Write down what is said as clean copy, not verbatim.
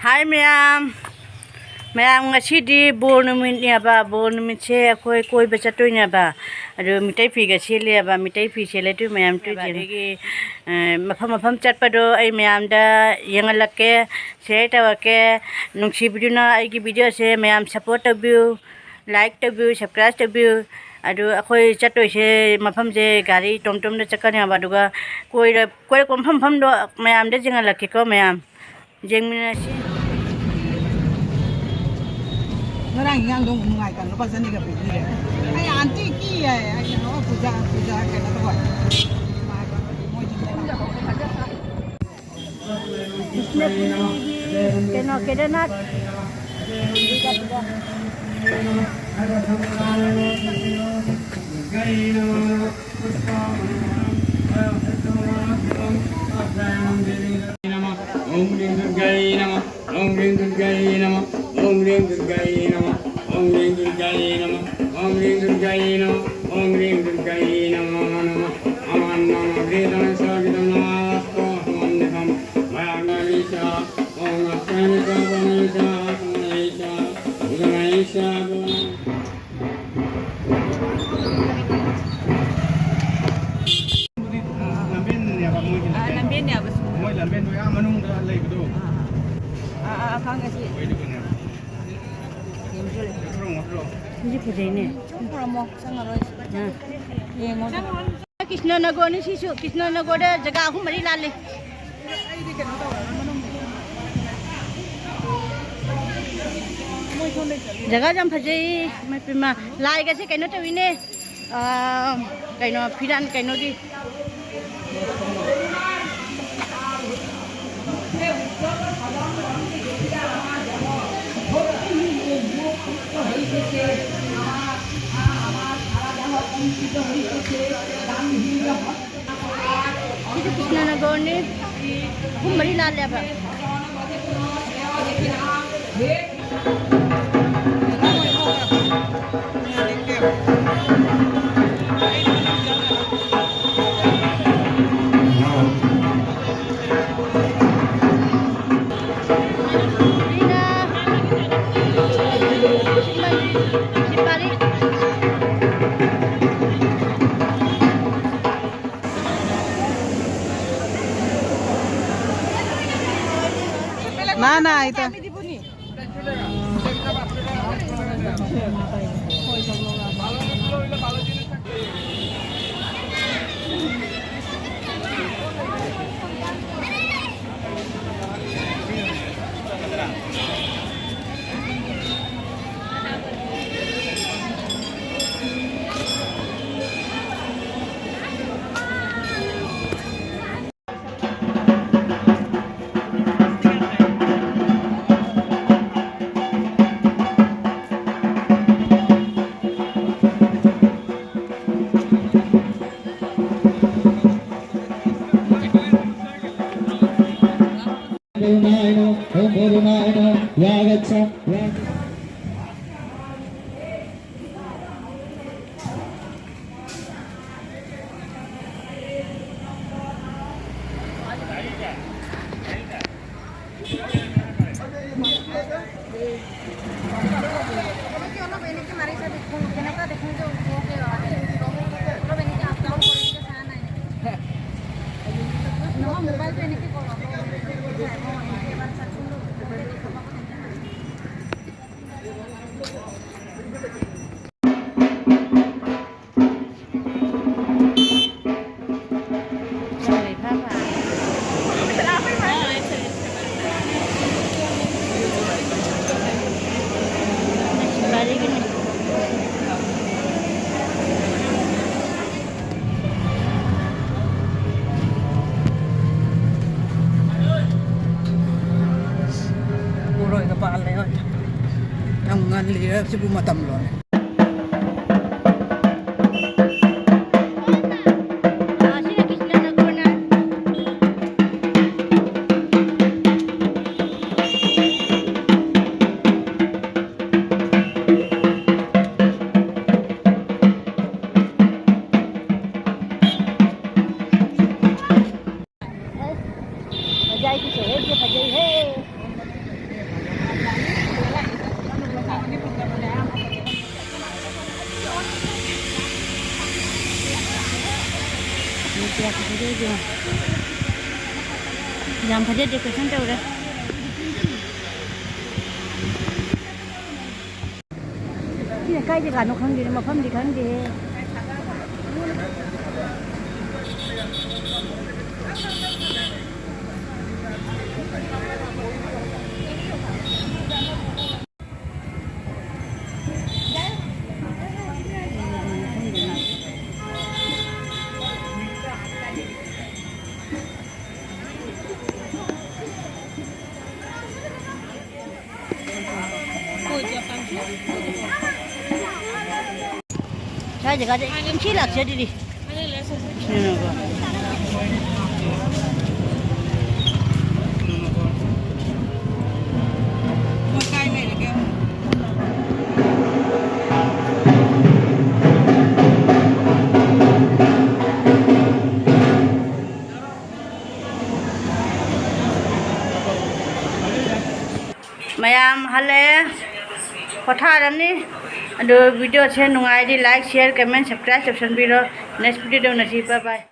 Hi ma'am. Ma'am ngasi bor numit niya ba bor numit se akoi koiba chatoi niya ba ado mitai phi ga sele ba mitai phi sele tu ma'am tu je mafam chatpa do ai ma'am da yangalake share tawake nungsibuduna ai gi video se ma'am support tabiu like tabiu subscribe tabiu ado akoi chatoi se mafam je gari tomtom da chakani ba duga koi kom do ma'am da jangalake ko ma'am jengmina si Orang yang dong mengaitkan lepas ini ke begini. Ayah anti kia ya, ayah puja kayak apa buat. Kena kena nak. Om Ring Durgai Namah, Om Ring Durgai Namah, Om Ring Durgai Namah, Om Ring Durgai Namah, Om Ring Durgai Namah, Om Ring Durgai Namah Namah, Aman Namah Vedana Sagitam Namasto Hamandham, Mayagalisha, Om Asmanika Pamanisha, Pamanisha, Udanaisha, Lamben ya bos. Moi lamben tu yang manung dah lagi betul. Kang kasi. Ini kerja ini. Promo sangat rois. Ye mo. Krishna Nagar ni sisu Krishna Nagar da jaga aku mari lale. Jaga jam phajai mai pima lai ga se kaino ta wine kaino phiran kaino di itu Krishna Nagar ni mari lale apa Mana itu? Sibu matam lon. Hojai ki se, dia hojai he. chưa làm phải được cái đâu đấy cái này cái gì cả nó không gì mà không gì không gì Saya jaga dek, cilak jadi di. Makai mai lagi. Mayam hale, kotha ramni. Aduh video saya nungai di like, share, comment, subscribe, next video nanti bye bye.